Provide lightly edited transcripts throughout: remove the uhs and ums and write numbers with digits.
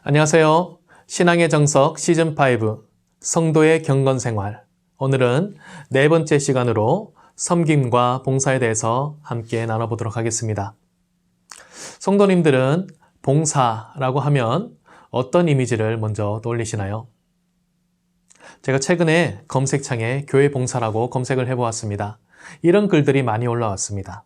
안녕하세요. 신앙의 정석 시즌5 성도의 경건생활. 오늘은 네 번째 시간으로 섬김과 봉사에 대해서 함께 나눠보도록 하겠습니다. 성도님들은 봉사라고 하면 어떤 이미지를 먼저 떠올리시나요? 제가 최근에 검색창에 교회 봉사라고 검색을 해보았습니다. 이런 글들이 많이 올라왔습니다.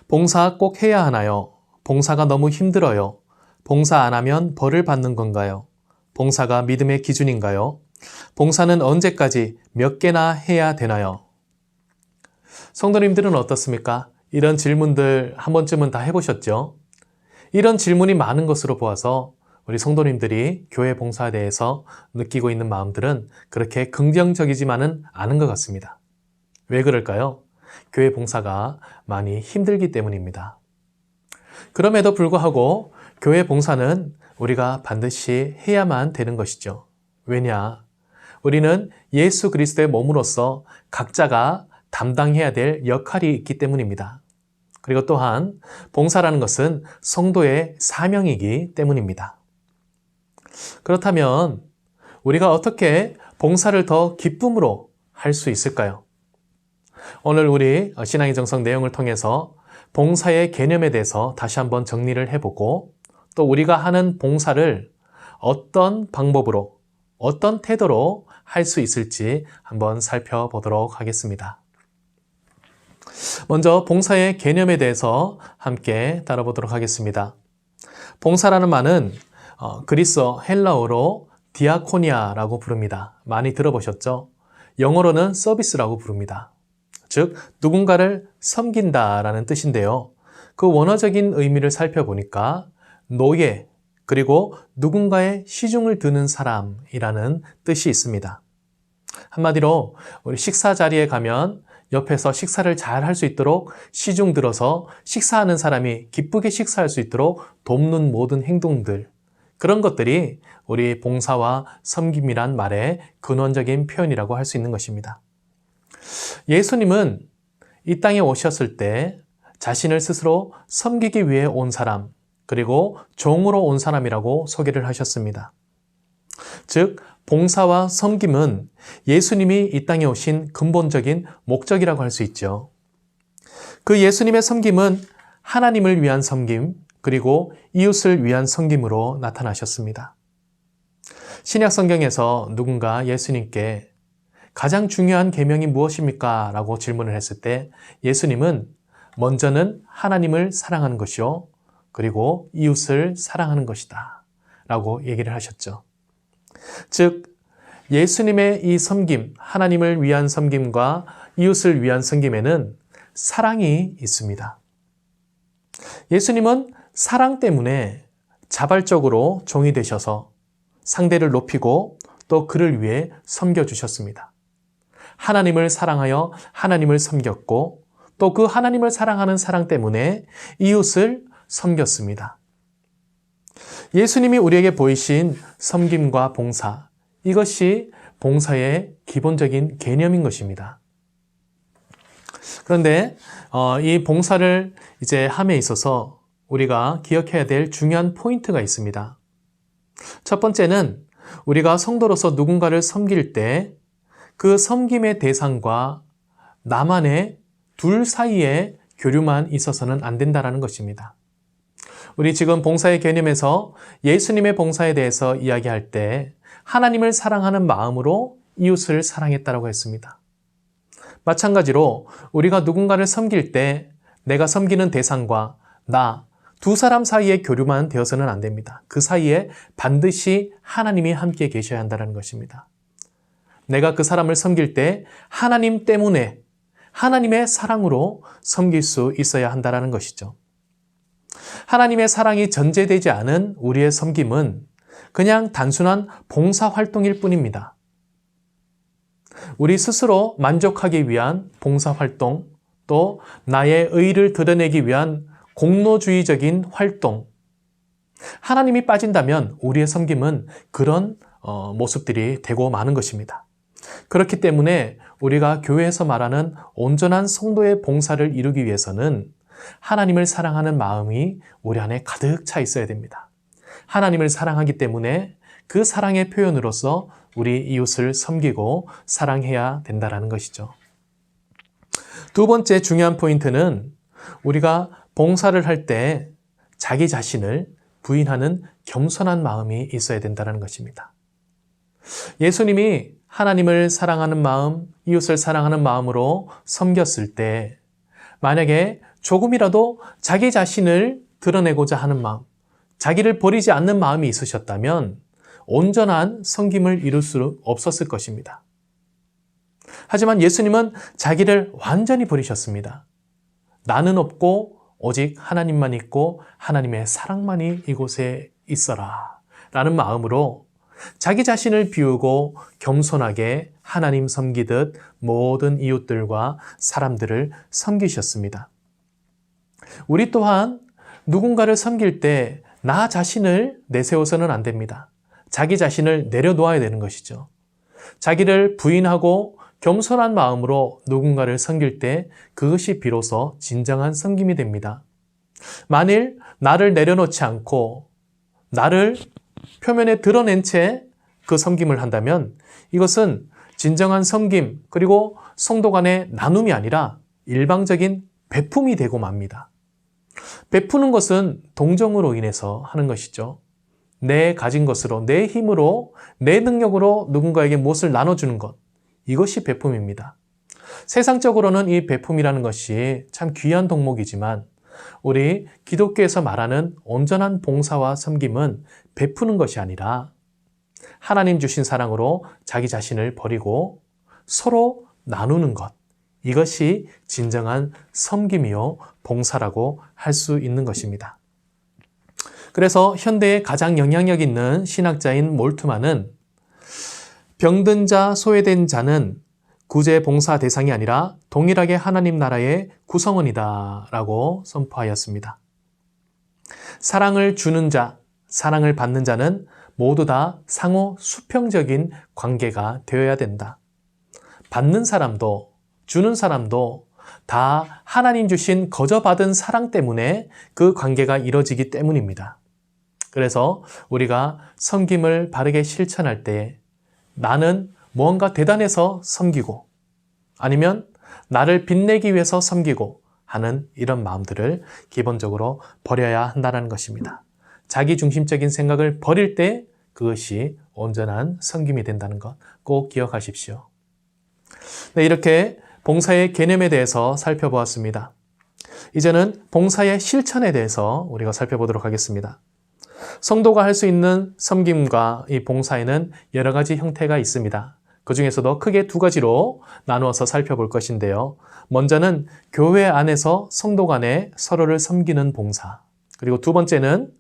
봉사 꼭 해야 하나요? 봉사가 너무 힘들어요. 봉사 안 하면 벌을 받는 건가요? 봉사가 믿음의 기준인가요? 봉사는 언제까지 몇 개나 해야 되나요? 성도님들은 어떻습니까? 이런 질문들 한 번쯤은 다 해보셨죠? 이런 질문이 많은 것으로 보아서 우리 성도님들이 교회 봉사에 대해서 느끼고 있는 마음들은 그렇게 긍정적이지만은 않은 것 같습니다. 왜 그럴까요? 교회 봉사가 많이 힘들기 때문입니다. 그럼에도 불구하고 교회 봉사는 우리가 반드시 해야만 되는 것이죠. 왜냐? 우리는 예수 그리스도의 몸으로서 각자가 담당해야 될 역할이 있기 때문입니다. 그리고 또한 봉사라는 것은 성도의 사명이기 때문입니다. 그렇다면 우리가 어떻게 봉사를 더 기쁨으로 할 수 있을까요? 오늘 우리 신앙의 정석 내용을 통해서 봉사의 개념에 대해서 다시 한번 정리를 해보고 또 우리가 하는 봉사를 어떤 방법으로, 어떤 태도로 할 수 있을지 한번 살펴보도록 하겠습니다. 먼저 봉사의 개념에 대해서 함께 따라보도록 하겠습니다. 봉사라는 말은 그리스어 헬라어로 디아코니아라고 부릅니다. 많이 들어보셨죠? 영어로는 서비스라고 부릅니다. 즉, 누군가를 섬긴다라는 뜻인데요. 그 원어적인 의미를 살펴보니까 노예, 그리고 누군가의 시중을 드는 사람이라는 뜻이 있습니다. 한마디로 우리 식사 자리에 가면 옆에서 식사를 잘 할 수 있도록 시중 들어서 식사하는 사람이 기쁘게 식사할 수 있도록 돕는 모든 행동들, 그런 것들이 우리 봉사와 섬김이란 말의 근원적인 표현이라고 할 수 있는 것입니다. 예수님은 이 땅에 오셨을 때 자신을 스스로 섬기기 위해 온 사람, 그리고 종으로 온 사람이라고 소개를 하셨습니다. 즉, 봉사와 섬김은 예수님이 이 땅에 오신 근본적인 목적이라고 할 수 있죠. 그 예수님의 섬김은 하나님을 위한 섬김, 그리고 이웃을 위한 섬김으로 나타나셨습니다. 신약 성경에서 누군가 예수님께 가장 중요한 계명이 무엇입니까? 라고 질문을 했을 때 예수님은 먼저는 하나님을 사랑하는 것이요, 그리고 이웃을 사랑하는 것이다 라고 얘기를 하셨죠. 즉, 예수님의 이 섬김, 하나님을 위한 섬김과 이웃을 위한 섬김에는 사랑이 있습니다. 예수님은 사랑 때문에 자발적으로 종이 되셔서 상대를 높이고 또 그를 위해 섬겨주셨습니다. 하나님을 사랑하여 하나님을 섬겼고 또 그 하나님을 사랑하는 사랑 때문에 이웃을 섬겼습니다. 예수님이 우리에게 보이신 섬김과 봉사, 이것이 봉사의 기본적인 개념인 것입니다. 그런데 이 봉사를 이제 함에 있어서 우리가 기억해야 될 중요한 포인트가 있습니다. 첫 번째는 우리가 성도로서 누군가를 섬길 때 그 섬김의 대상과 나만의 둘 사이의 교류만 있어서는 안 된다는 것입니다. 우리 지금 봉사의 개념에서 예수님의 봉사에 대해서 이야기할 때 하나님을 사랑하는 마음으로 이웃을 사랑했다고 했습니다. 마찬가지로 우리가 누군가를 섬길 때 내가 섬기는 대상과 나, 두 사람 사이의 교류만 되어서는 안 됩니다. 그 사이에 반드시 하나님이 함께 계셔야 한다는 것입니다. 내가 그 사람을 섬길 때 하나님 때문에 하나님의 사랑으로 섬길 수 있어야 한다는 것이죠. 하나님의 사랑이 전제되지 않은 우리의 섬김은 그냥 단순한 봉사활동일 뿐입니다. 우리 스스로 만족하기 위한 봉사활동, 또 나의 의를 드러내기 위한 공로주의적인 활동, 하나님이 빠진다면 우리의 섬김은 그런 모습들이 되고 마는 것입니다. 그렇기 때문에 우리가 교회에서 말하는 온전한 성도의 봉사를 이루기 위해서는 하나님을 사랑하는 마음이 우리 안에 가득 차 있어야 됩니다. 하나님을 사랑하기 때문에 그 사랑의 표현으로서 우리 이웃을 섬기고 사랑해야 된다는 것이죠. 두 번째 중요한 포인트는 우리가 봉사를 할 때 자기 자신을 부인하는 겸손한 마음이 있어야 된다는 것입니다. 예수님이 하나님을 사랑하는 마음, 이웃을 사랑하는 마음으로 섬겼을 때 만약에 조금이라도 자기 자신을 드러내고자 하는 마음, 자기를 버리지 않는 마음이 있으셨다면 온전한 섬김을 이룰 수 없었을 것입니다. 하지만 예수님은 자기를 완전히 버리셨습니다. 나는 없고 오직 하나님만 있고 하나님의 사랑만이 이곳에 있어라 라는 마음으로 자기 자신을 비우고 겸손하게 하나님 섬기듯 모든 이웃들과 사람들을 섬기셨습니다. 우리 또한 누군가를 섬길 때 나 자신을 내세워서는 안 됩니다. 자기 자신을 내려놓아야 되는 것이죠. 자기를 부인하고 겸손한 마음으로 누군가를 섬길 때 그것이 비로소 진정한 섬김이 됩니다. 만일 나를 내려놓지 않고 나를 표면에 드러낸 채 그 섬김을 한다면 이것은 진정한 섬김 그리고 성도 간의 나눔이 아니라 일방적인 베품이 되고 맙니다. 베푸는 것은 동정으로 인해서 하는 것이죠. 내 가진 것으로, 내 힘으로, 내 능력으로 누군가에게 무엇을 나눠주는 것. 이것이 베품입니다. 세상적으로는 이 베품이라는 것이 참 귀한 덕목이지만 우리 기독교에서 말하는 온전한 봉사와 섬김은 베푸는 것이 아니라 하나님 주신 사랑으로 자기 자신을 버리고 서로 나누는 것. 이것이 진정한 섬김이요 봉사라고 할 수 있는 것입니다. 그래서 현대의 가장 영향력 있는 신학자인 몰트만은 병든 자, 소외된 자는 구제 봉사 대상이 아니라 동일하게 하나님 나라의 구성원이다 라고 선포하였습니다. 사랑을 주는 자, 사랑을 받는 자는 모두 다 상호 수평적인 관계가 되어야 된다. 받는 사람도 주는 사람도 다 하나님 주신 거저받은 사랑 때문에 그 관계가 이루어지기 때문입니다. 그래서 우리가 섬김을 바르게 실천할 때 나는 무언가 대단해서 섬기고 아니면 나를 빛내기 위해서 섬기고 하는 이런 마음들을 기본적으로 버려야 한다는 것입니다. 자기 중심적인 생각을 버릴 때 그것이 온전한 섬김이 된다는 것 꼭 기억하십시오. 네, 이렇게 봉사의 개념에 대해서 살펴보았습니다. 이제는 봉사의 실천에 대해서 우리가 살펴보도록 하겠습니다. 성도가 할 수 있는 섬김과 이 봉사에는 여러 가지 형태가 있습니다. 그 중에서도 크게 두 가지로 나누어서 살펴볼 것인데요. 먼저는 교회 안에서 성도 간에 서로를 섬기는 봉사. 그리고 두 번째는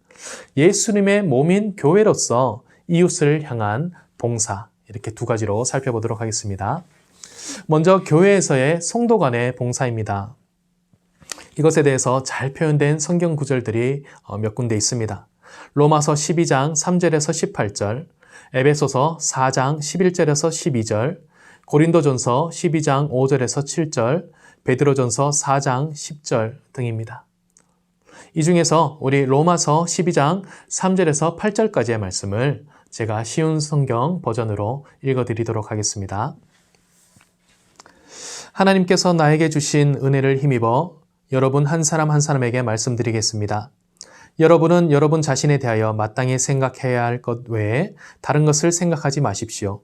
예수님의 몸인 교회로서 이웃을 향한 봉사. 이렇게 두 가지로 살펴보도록 하겠습니다. 먼저 교회에서의 성도 간의 봉사입니다. 이것에 대해서 잘 표현된 성경 구절들이 몇 군데 있습니다. 로마서 12장 3절에서 18절, 에베소서 4장 11절에서 12절, 고린도전서 12장 5절에서 7절, 베드로전서 4장 10절 등입니다. 이 중에서 우리 로마서 12장 3절에서 8절까지의 말씀을 제가 쉬운 성경 버전으로 읽어드리도록 하겠습니다. 하나님께서 나에게 주신 은혜를 힘입어 여러분 한 사람 한 사람에게 말씀드리겠습니다. 여러분은 여러분 자신에 대하여 마땅히 생각해야 할 것 외에 다른 것을 생각하지 마십시오.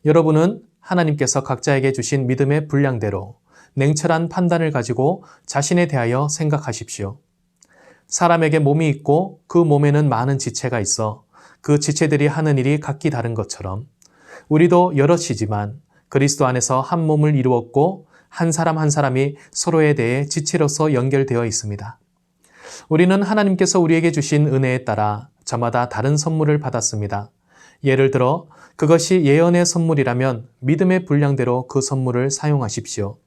여러분은 하나님께서 각자에게 주신 믿음의 분량대로 냉철한 판단을 가지고 자신에 대하여 생각하십시오. 사람에게 몸이 있고 그 몸에는 많은 지체가 있어 그 지체들이 하는 일이 각기 다른 것처럼 우리도 여럿이지만 그리스도 안에서 한 몸을 이루었고 한 사람 한 사람이 서로에 대해 지체로서 연결되어 있습니다. 우리는 하나님께서 우리에게 주신 은혜에 따라 저마다 다른 선물을 받았습니다. 예를 들어 그것이 예언의 선물이라면 믿음의 분량대로 그 선물을 사용하십시오.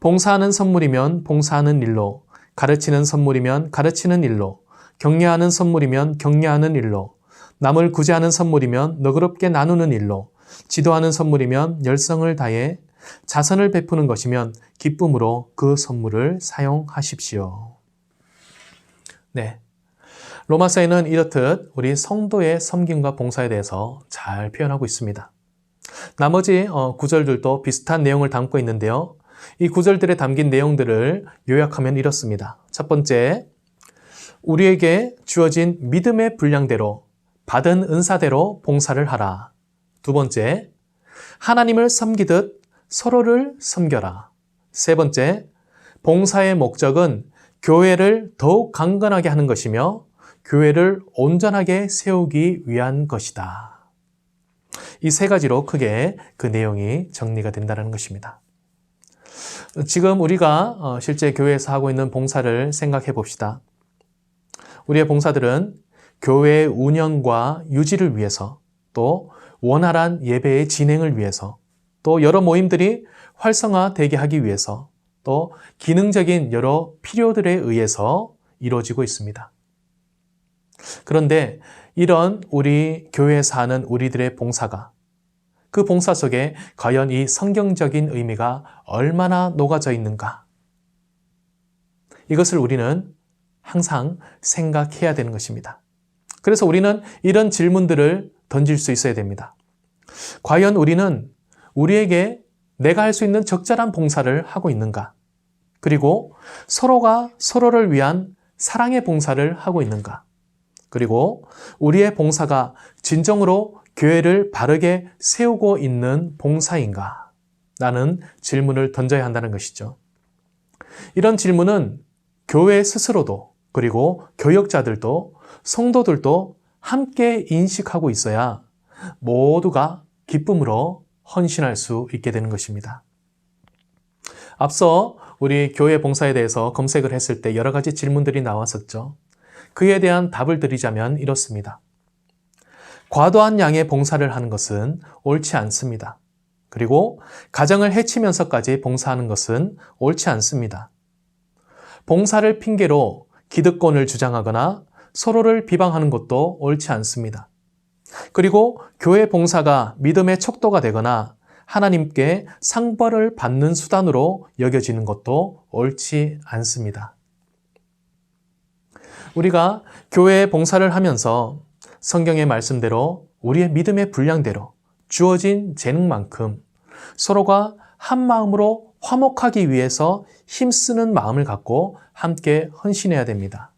봉사하는 선물이면 봉사하는 일로, 가르치는 선물이면 가르치는 일로, 격려하는 선물이면 격려하는 일로, 남을 구제하는 선물이면 너그럽게 나누는 일로, 지도하는 선물이면 열성을 다해 자선을 베푸는 것이면 기쁨으로 그 선물을 사용하십시오. 네. 로마서에는 이렇듯 우리 성도의 섬김과 봉사에 대해서 잘 표현하고 있습니다. 나머지 구절들도 비슷한 내용을 담고 있는데요. 이 구절들에 담긴 내용들을 요약하면 이렇습니다. 첫 번째, 우리에게 주어진 믿음의 분량대로 받은 은사대로 봉사를 하라. 두 번째, 하나님을 섬기듯 서로를 섬겨라. 세 번째, 봉사의 목적은 교회를 더욱 강건하게 하는 것이며 교회를 온전하게 세우기 위한 것이다. 이 세 가지로 크게 그 내용이 정리가 된다는 것입니다. 지금 우리가 실제 교회에서 하고 있는 봉사를 생각해 봅시다. 우리의 봉사들은 교회의 운영과 유지를 위해서, 또 원활한 예배의 진행을 위해서, 또 여러 모임들이 활성화되게 하기 위해서, 또 기능적인 여러 필요들에 의해서 이루어지고 있습니다. 그런데 이런 우리 교회에서 하는 우리들의 봉사가, 그 봉사 속에 과연 이 성경적인 의미가 얼마나 녹아져 있는가? 이것을 우리는 항상 생각해야 되는 것입니다. 그래서 우리는 이런 질문들을 던질 수 있어야 됩니다. 과연 우리는 우리에게 내가 할 수 있는 적절한 봉사를 하고 있는가? 그리고 서로가 서로를 위한 사랑의 봉사를 하고 있는가? 그리고 우리의 봉사가 진정으로 교회를 바르게 세우고 있는 봉사인가? 라는 질문을 던져야 한다는 것이죠. 이런 질문은 교회 스스로도, 그리고 교역자들도, 성도들도 함께 인식하고 있어야 모두가 기쁨으로 헌신할 수 있게 되는 것입니다. 앞서 우리 교회 봉사에 대해서 검색을 했을 때 여러 가지 질문들이 나왔었죠. 그에 대한 답을 드리자면 이렇습니다. 과도한 양의 봉사를 하는 것은 옳지 않습니다. 그리고 가정을 해치면서까지 봉사하는 것은 옳지 않습니다. 봉사를 핑계로 기득권을 주장하거나 서로를 비방하는 것도 옳지 않습니다. 그리고 교회 봉사가 믿음의 척도가 되거나 하나님께 상벌을 받는 수단으로 여겨지는 것도 옳지 않습니다. 우리가 교회에 봉사를 하면서 성경의 말씀대로 우리의 믿음의 분량대로 주어진 재능만큼 서로가 한 마음으로 화목하기 위해서 힘쓰는 마음을 갖고 함께 헌신해야 됩니다.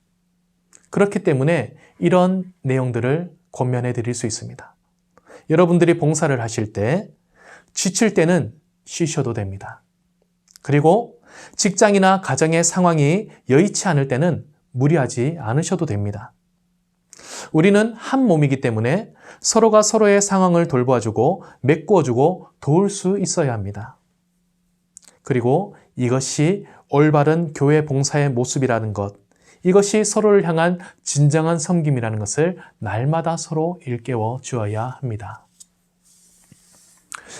그렇기 때문에 이런 내용들을 권면해 드릴 수 있습니다. 여러분들이 봉사를 하실 때 지칠 때는 쉬셔도 됩니다. 그리고 직장이나 가정의 상황이 여의치 않을 때는 무리하지 않으셔도 됩니다. 우리는 한 몸이기 때문에 서로가 서로의 상황을 돌봐주고 메꾸어주고 도울 수 있어야 합니다. 그리고 이것이 올바른 교회 봉사의 모습이라는 것, 이것이 서로를 향한 진정한 섬김이라는 것을 날마다 서로 일깨워 주어야 합니다.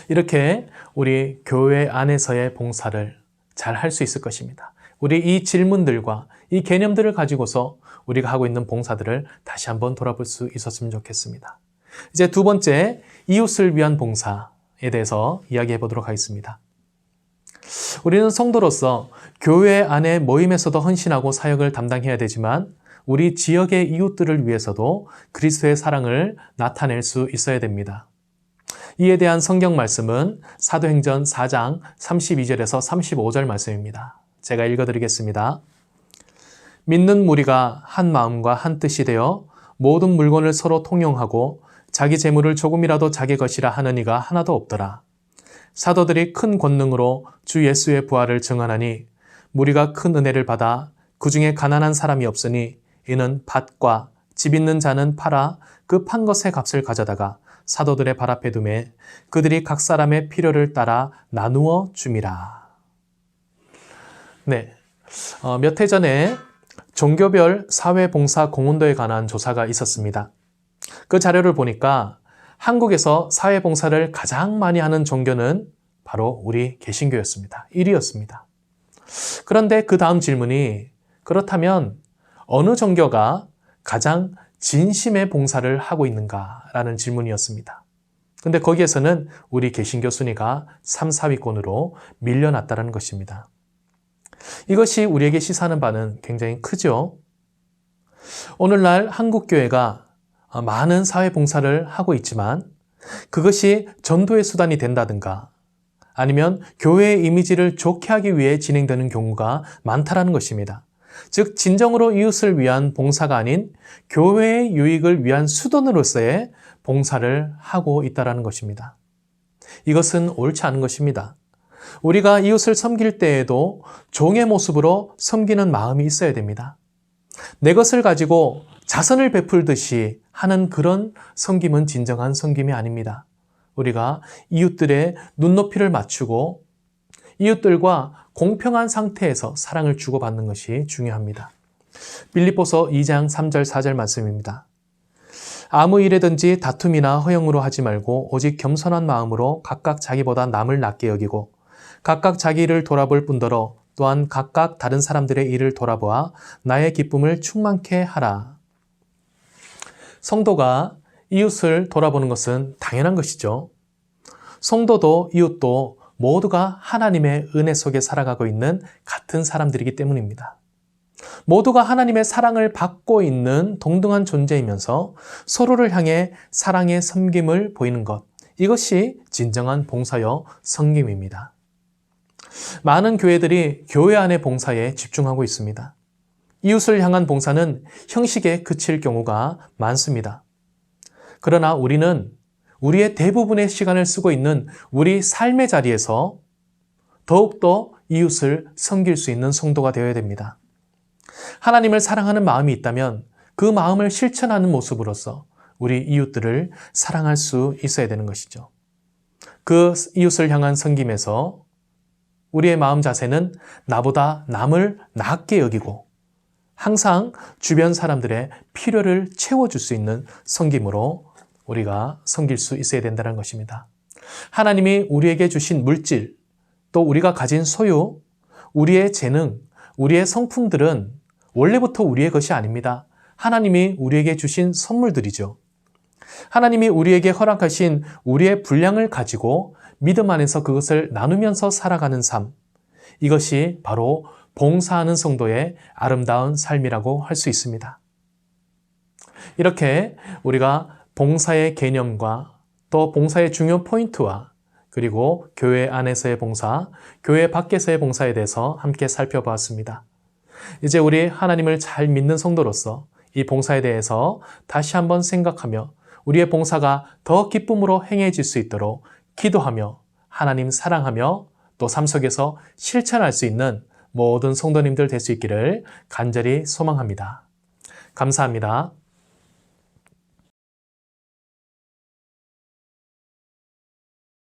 이렇게 우리 교회 안에서의 봉사를 잘 할 수 있을 것입니다. 우리 이 질문들과 이 개념들을 가지고서 우리가 하고 있는 봉사들을 다시 한번 돌아볼 수 있었으면 좋겠습니다. 이제 두 번째, 이웃을 위한 봉사에 대해서 이야기해 보도록 하겠습니다. 우리는 성도로서 교회 안에 모임에서도 헌신하고 사역을 담당해야 되지만 우리 지역의 이웃들을 위해서도 그리스도의 사랑을 나타낼 수 있어야 됩니다. 이에 대한 성경 말씀은 사도행전 4장 32절에서 35절 말씀입니다. 제가 읽어드리겠습니다. 믿는 무리가 한 마음과 한 뜻이 되어 모든 물건을 서로 통용하고 자기 재물을 조금이라도 자기 것이라 하는 이가 하나도 없더라. 사도들이 큰 권능으로 주 예수의 부활을 증언하니 무리가 큰 은혜를 받아 그 중에 가난한 사람이 없으니 이는 밭과 집 있는 자는 팔아 그 판 것의 값을 가져다가 사도들의 발 앞에 두매 그들이 각 사람의 필요를 따라 나누어 줌이라. 네, 몇 해 전에 종교별 사회봉사 공헌도에 관한 조사가 있었습니다. 그 자료를 보니까 한국에서 사회봉사를 가장 많이 하는 종교는 바로 우리 개신교였습니다. 1위였습니다. 그런데 그 다음 질문이 그렇다면 어느 종교가 가장 진심의 봉사를 하고 있는가라는 질문이었습니다. 근데 거기에서는 우리 개신교 순위가 3, 4위권으로 밀려났다는 것입니다. 이것이 우리에게 시사하는 바는 굉장히 크죠. 오늘날 한국교회가 많은 사회봉사를 하고 있지만 그것이 전도의 수단이 된다든가 아니면 교회의 이미지를 좋게 하기 위해 진행되는 경우가 많다라는 것입니다. 즉 진정으로 이웃을 위한 봉사가 아닌 교회의 유익을 위한 수단으로서의 봉사를 하고 있다는 것입니다. 이것은 옳지 않은 것입니다. 우리가 이웃을 섬길 때에도 종의 모습으로 섬기는 마음이 있어야 됩니다. 내 것을 가지고 자선을 베풀듯이 하는 그런 섬김은 진정한 섬김이 아닙니다. 우리가 이웃들의 눈높이를 맞추고 이웃들과 공평한 상태에서 사랑을 주고받는 것이 중요합니다. 빌립보서 2장 3절 4절 말씀입니다. 아무 일에든지 다툼이나 허영으로 하지 말고 오직 겸손한 마음으로 각각 자기보다 남을 낮게 여기고 각각 자기 일을 돌아볼 뿐더러 또한 각각 다른 사람들의 일을 돌아보아 나의 기쁨을 충만케 하라. 성도가 이웃을 돌아보는 것은 당연한 것이죠. 성도도 이웃도 모두가 하나님의 은혜 속에 살아가고 있는 같은 사람들이기 때문입니다. 모두가 하나님의 사랑을 받고 있는 동등한 존재이면서 서로를 향해 사랑의 섬김을 보이는 것, 이것이 진정한 봉사여 섬김입니다. 많은 교회들이 교회 안의 봉사에 집중하고 있습니다. 이웃을 향한 봉사는 형식에 그칠 경우가 많습니다. 그러나 우리는 우리의 대부분의 시간을 쓰고 있는 우리 삶의 자리에서 더욱더 이웃을 섬길 수 있는 성도가 되어야 됩니다. 하나님을 사랑하는 마음이 있다면 그 마음을 실천하는 모습으로서 우리 이웃들을 사랑할 수 있어야 되는 것이죠. 그 이웃을 향한 섬김에서 우리의 마음 자세는 나보다 남을 낮게 여기고 항상 주변 사람들의 필요를 채워줄 수 있는 섬김으로 우리가 섬길 수 있어야 된다는 것입니다. 하나님이 우리에게 주신 물질, 또 우리가 가진 소유, 우리의 재능, 우리의 성품들은 원래부터 우리의 것이 아닙니다. 하나님이 우리에게 주신 선물들이죠. 하나님이 우리에게 허락하신 우리의 분량을 가지고 믿음 안에서 그것을 나누면서 살아가는 삶, 이것이 바로 봉사하는 성도의 아름다운 삶이라고 할 수 있습니다. 이렇게 우리가 봉사의 개념과 또 봉사의 중요 포인트와 그리고 교회 안에서의 봉사, 교회 밖에서의 봉사에 대해서 함께 살펴보았습니다. 이제 우리 하나님을 잘 믿는 성도로서 이 봉사에 대해서 다시 한번 생각하며 우리의 봉사가 더 기쁨으로 행해질 수 있도록 기도하며 하나님 사랑하며 또 삶 속에서 실천할 수 있는 모든 성도님들 될 수 있기를 간절히 소망합니다. 감사합니다.